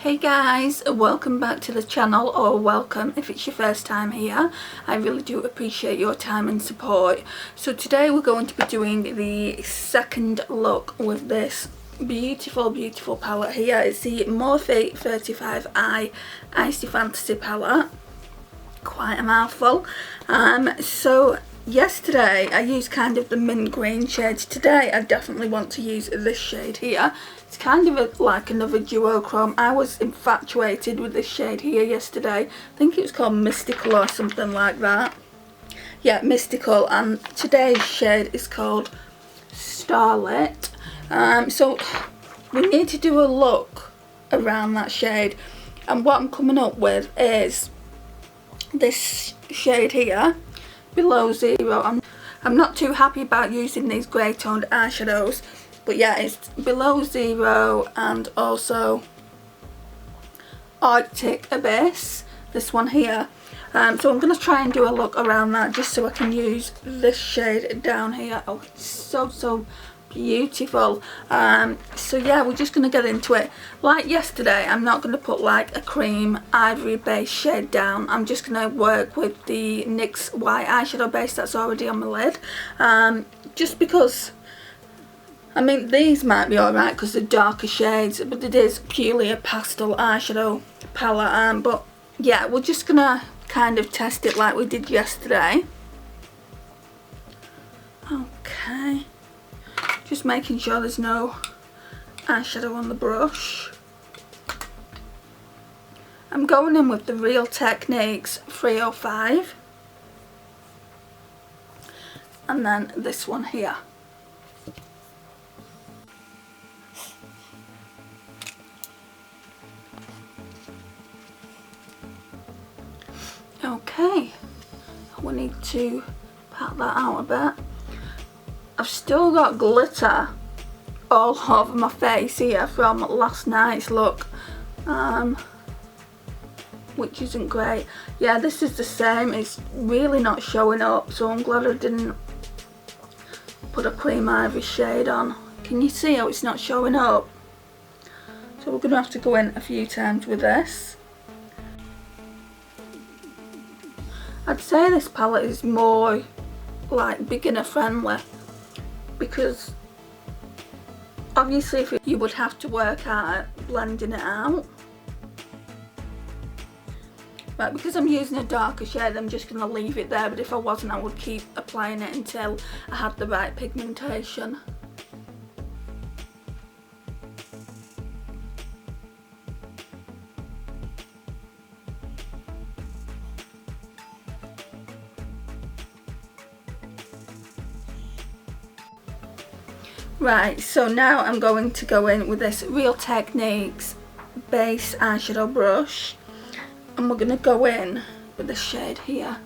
Hey guys, welcome back to the channel, or welcome if it's your first time here. I really do appreciate your time and support. So today we're going to be doing the second look with this beautiful palette here. It's the Morphe 35I Icy Fantasy Palette. Quite a mouthful. So yesterday I used kind of the mint green shades. Today I definitely want to use this shade here. It's kind of like another duochrome. I was infatuated with this shade here yesterday. I think it was called Mystical or something like that. Yeah, Mystical, and today's shade is called Starlit. So we need to do a look around that shade, and what I'm coming up with is this shade here, Below Zero. I'm not too happy about using these grey toned eyeshadows, but yeah, it's Below Zero and also Arctic Abyss, this one here. So I'm going to try and do a look around that just so I can use this shade down here. Oh, it's so beautiful. So yeah, we're just going to get into it. Like yesterday, I'm not going to put like a cream ivory base shade down. I'm just going to work with the NYX white eyeshadow base that's already on my lid, just because I mean these might be alright because they're darker shades, but it is purely a pastel eyeshadow palette. But yeah, we're just going to kind of test it like we did yesterday. Okay, just making sure there's no eyeshadow on the brush. I'm going in with the Real Techniques 305 and then this one here. Okay, we need to pat that out a bit. I've still got glitter all over my face here from last night's look, which isn't great. Yeah, this is the same. It's really not showing up, so I'm glad I didn't put a cream ivory shade on. Can you see how it's not showing up? So we're going to have to go in a few times with this. I'd say this palette is more like beginner friendly, because obviously if you would have to work at blending it out, but because I'm using a darker shade I'm just going to leave it there, but if I wasn't I would keep applying it until I had the right pigmentation. Right, so now I'm going to go in with this Real Techniques base eyeshadow brush, and we're going to go in with the shade here.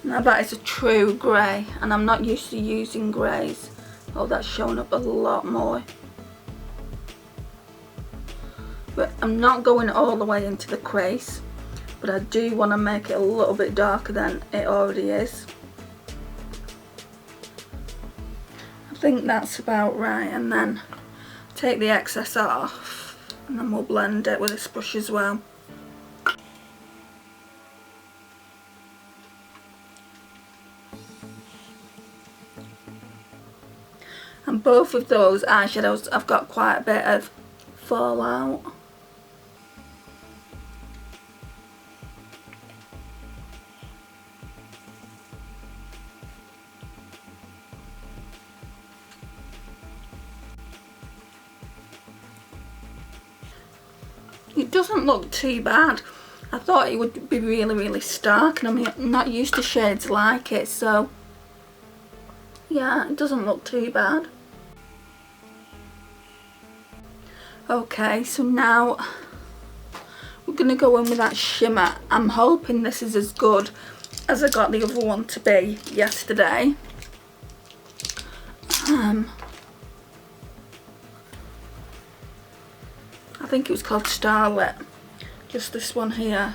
Now that is a true grey, and I'm not used to using greys. Oh, that's showing up a lot more. But I'm not going all the way into the crease, but I do want to make it a little bit darker than it already is. I think that's about right, and then take the excess off and then we'll blend it with this brush as well. And both of those eyeshadows I've got quite a bit of fallout. It doesn't look too bad. I thought it would be really stark, and I'm not used to shades like it, so yeah, it doesn't look too bad. Okay, so now we're going to go in with that shimmer. I'm hoping this is as good as I got the other one to be yesterday. I think it was called Starlit, just this one here.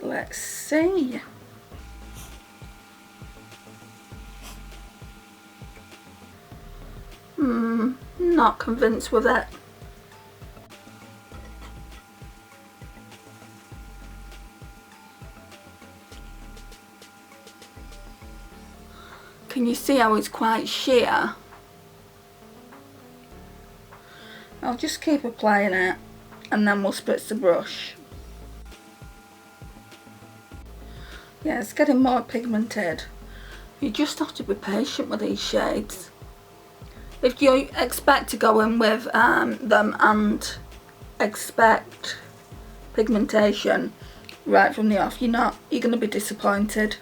Let's see. not convinced with it. Can you see how it's quite sheer? I'll just keep applying it and then we'll spritz the brush. Yeah, it's getting more pigmented. You just have to be patient with these shades. If you expect to go in with them and expect pigmentation right from the off, you're going to be disappointed.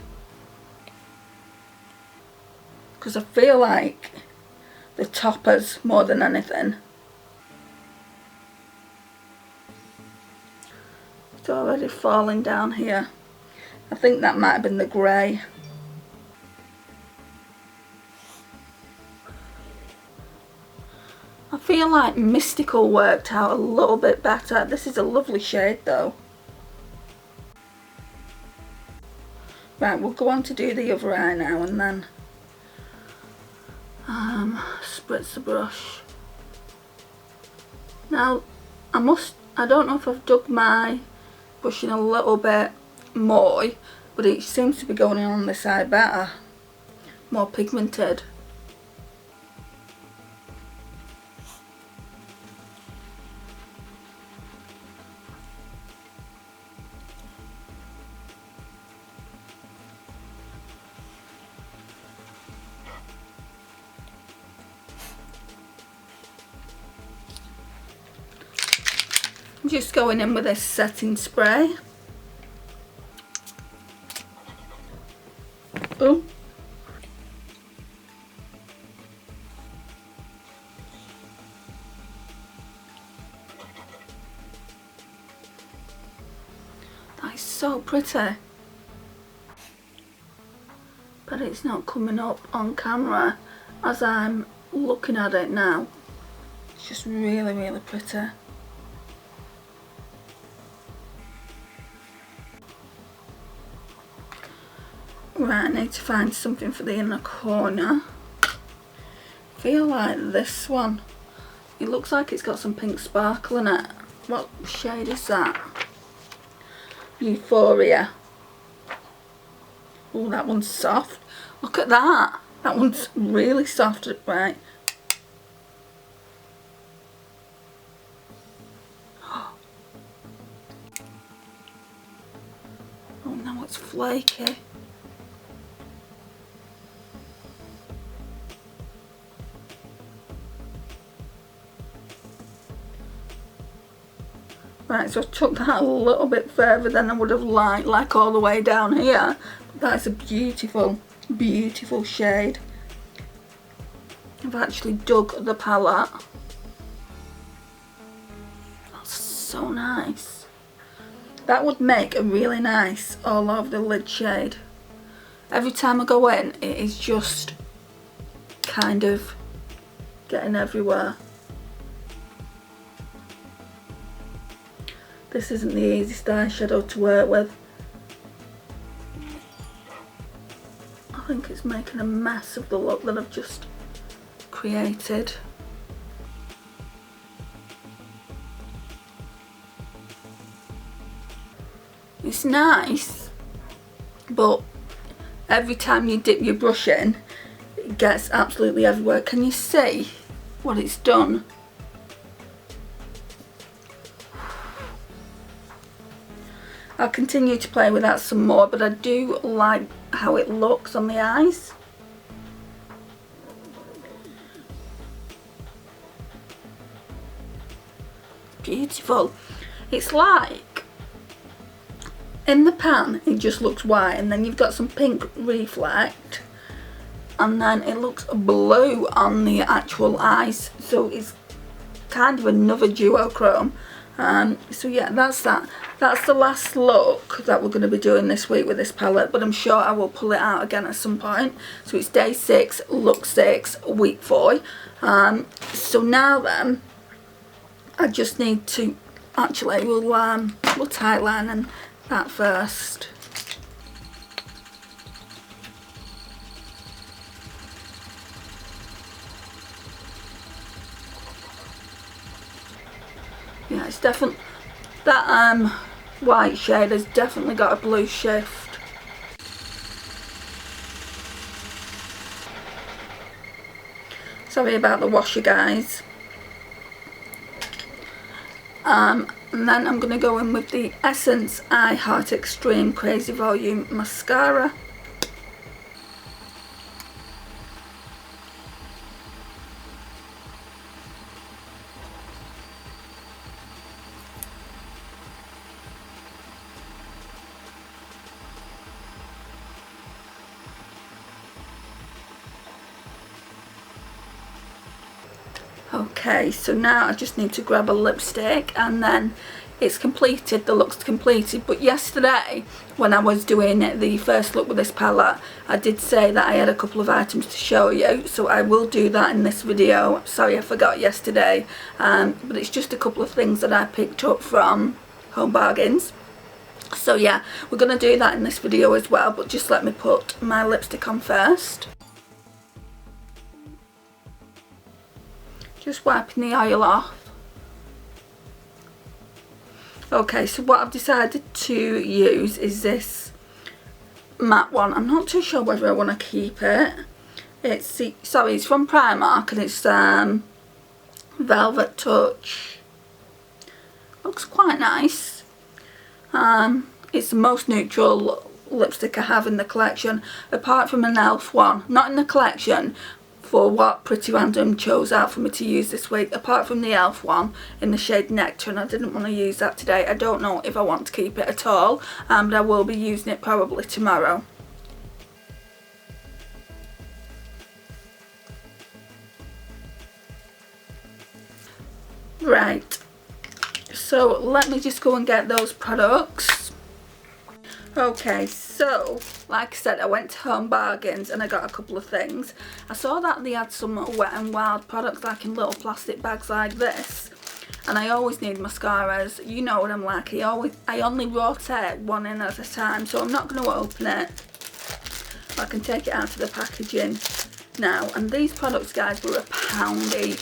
Because I feel like the toppers more than anything. It's already falling down here. I think that might have been the grey. I feel like Mystical worked out a little bit better. This is a lovely shade though. Right, we'll go on to do the other eye now and then spritz the brush. Now, I don't know if I've dug my brush in a little bit more, but it seems to be going on this side better, more pigmented. I'm just going in with this setting spray. Oh. That is so pretty. But it's not coming up on camera as I'm looking at it now. It's just really, really pretty. Right, I need to find something for the inner corner. I feel like this one, it looks like it's got some pink sparkle in it. What shade is that? Euphoria. Oh, that one's soft. Look at that. That one's really soft, right? Oh, now it's flaky. Right, so I took that a little bit further than I would have liked, like all the way down here. But that's a beautiful, beautiful shade. I've actually dug the palette. That's so nice. That would make a really nice all over the lid shade. Every time I go in, it is just kind of getting everywhere. This isn't the easiest eyeshadow to work with. I think it's making a mess of the look that I've just created. It's nice, but every time you dip your brush in, it gets absolutely everywhere. Can you see what it's done? I'll continue to play with that some more, but I do like how it looks on the eyes. Beautiful. It's like, in the pan it just looks white and then you've got some pink reflect and then it looks blue on the actual eyes, so it's kind of another duochrome. So yeah, that's that. That's the last look that we're going to be doing this week with this palette, but I'm sure I will pull it out again at some point. So it's day 6, look 6, week 4. So now then, I just need to, actually we'll tightline and that first. Yeah, it's definitely, that white shade has definitely got a blue shift. Sorry about the washer, guys. And then I'm going to go in with the Essence I Heart Extreme Crazy Volume Mascara. Okay, so now I just need to grab a lipstick and then it's completed, the look's completed. But yesterday when I was doing the first look with this palette, I did say that I had a couple of items to show you, so I will do that in this video. Sorry I forgot yesterday, but it's just a couple of things that I picked up from Home Bargains. So yeah, we're going to do that in this video as well, but just let me put my lipstick on first. Just wiping the oil off. Okay, so what I've decided to use is this matte one. I'm not too sure whether I want to keep it. It's from Primark and it's Velvet Touch. Looks quite nice. It's the most neutral lipstick I have in the collection, apart from an e.l.f. one. Not in the collection, for what Pretty Random chose out for me to use this week, apart from the e.l.f. one in the shade Nectar, and I didn't want to use that today. I don't know if I want to keep it at all, but I will be using it probably tomorrow. Right, so let me just go and get those products. Okay, so like I said, I went to Home Bargains and I got a couple of things. I saw that they had some Wet n Wild products like in little plastic bags like this, and I always need mascaras. You know what I'm like, I only rotate one in at a time, so I'm not going to open it. I can take it out of the packaging now, and these products, guys, were £1 each.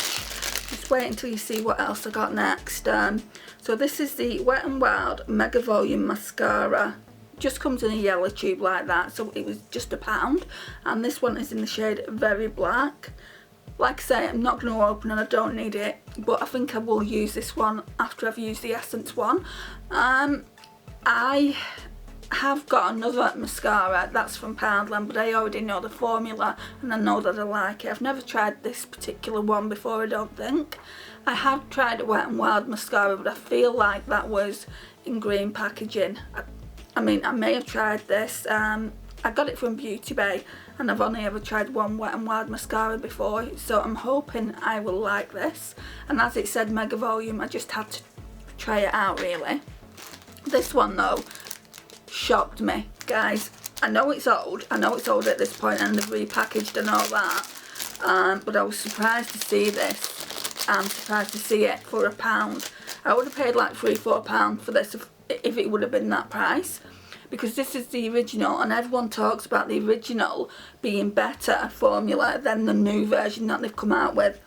Just wait until you see what else I got next. So this is the Wet n Wild Mega Volume Mascara. Just comes in a yellow tube like that, so it was just £1, and this one is in the shade Very Black. Like I say, I'm not going to open and I don't need it, but I think I will use this one after I've used the Essence one. I have got another mascara that's from Poundland, but I already know the formula and I know that I like it. I've never tried this particular one before, I don't think. I have tried a Wet n Wild mascara, but I feel like that was in green packaging. I mean, I may have tried this. I got it from Beauty Bay and I've only ever tried one Wet n Wild mascara before, so I'm hoping I will like this. And as it said Mega Volume, I just had to try it out really. This one though shocked me, guys. I know it's old at this point and they've repackaged and all that, but I was surprised to see this and surprised to see it for £1. I would have paid like £3–4 for this if it would have been that price, because this is the original and everyone talks about the original being better formula than the new version that they've come out with.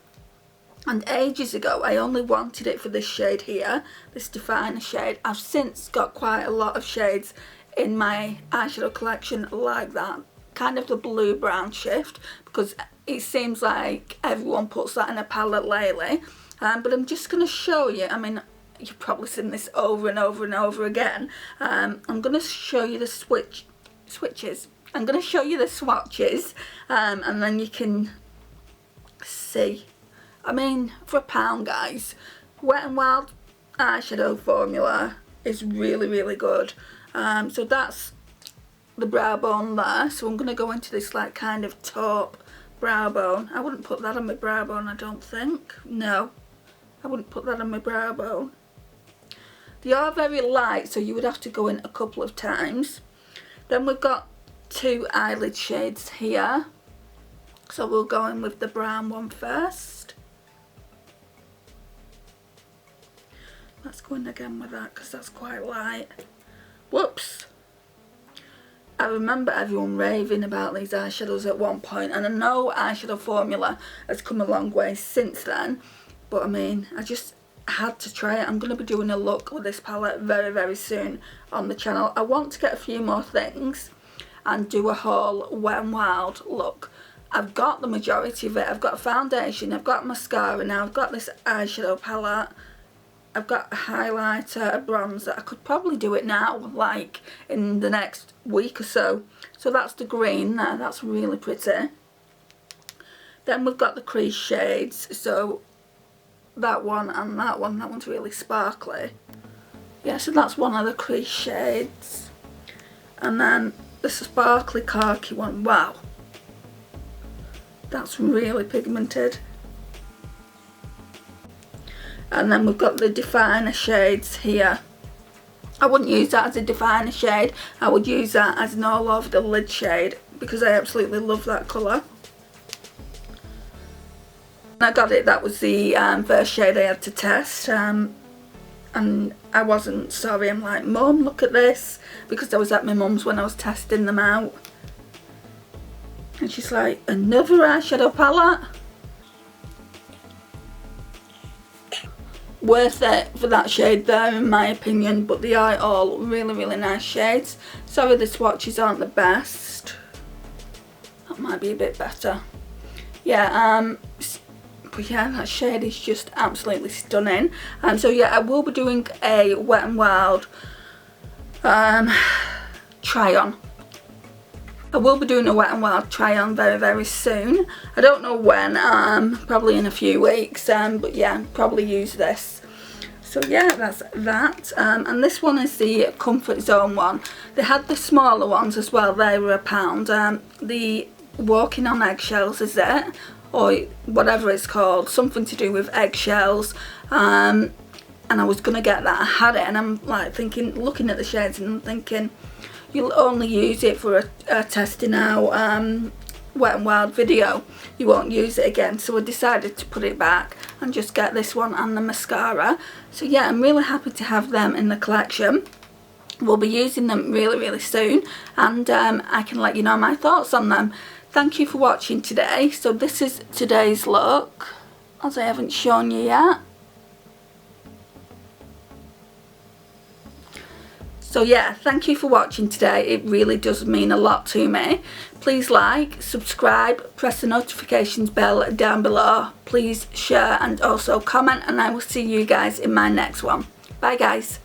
And ages ago I only wanted it for this shade here, this Definer shade. I've since got quite a lot of shades in my eyeshadow collection like that, kind of the blue brown shift, because it seems like everyone puts that in a palette lately. But I'm just going to show you, I mean, you've probably seen this over and over and over again. I'm going to show you the switches. I'm going to show you the swatches, and then you can see. I mean, for £1, guys, Wet n Wild eyeshadow formula is really, really good. So that's the brow bone there. So I'm going to go into this like kind of taupe brow bone. I wouldn't put that on my brow bone, I don't think. No, I wouldn't put that on my brow bone. They are very light, so you would have to go in a couple of times. Then we've got two eyelid shades here. So we'll go in with the brown one first. Let's go in again with that because that's quite light. Whoops. I remember everyone raving about these eyeshadows at one point, and I know eyeshadow formula has come a long way since then, but I mean, I had to try it. I'm going to be doing a look with this palette very soon on the channel. I want to get a few more things and do a whole Wet n Wild look. I've got the majority of it. I've got a foundation, I've got mascara now, I've got this eyeshadow palette, I've got a highlighter, a bronzer. I could probably do it now, like in the next week or so. So that's the green there, that's really pretty. Then we've got the crease shades, so that one and that one's really sparkly. Yeah, so that's one of the crease shades. And then the sparkly khaki one, wow. That's really pigmented. And then we've got the definer shades here. I wouldn't use that as a definer shade. I would use that as an all over the lid shade because I absolutely love that colour. When I got it, that was the first shade I had to test. And I wasn't sorry. I'm like, Mum, look at this, because I was at my mum's when I was testing them out. And she's like, another eyeshadow palette? Worth it for that shade there, in my opinion, but they are all really nice shades. Sorry the swatches aren't the best. That might be a bit better. Yeah, but yeah, that shade is just absolutely stunning. So yeah, I will be doing a Wet n Wild try on. I will be doing a Wet n Wild try on very soon. I don't know when, probably in a few weeks, but yeah, probably use this. So yeah, that's that. And this one is the Comfort Zone one. They had the smaller ones as well, they were £1. The Walking on Eggshells, is it? Or whatever it's called, something to do with eggshells. And I was gonna get that. I had it, and I'm like thinking, looking at the shades, and I'm thinking, you'll only use it for a testing out Wet n Wild video. You won't use it again. So I decided to put it back and just get this one and the mascara. So yeah, I'm really happy to have them in the collection. We'll be using them really soon, and I can let you know my thoughts on them. Thank you for watching today. So this is today's look, as I haven't shown you yet. So yeah, thank you for watching today. It really does mean a lot to me. Please like, subscribe, press the notifications bell down below. Please share and also comment, and I will see you guys in my next one. Bye guys.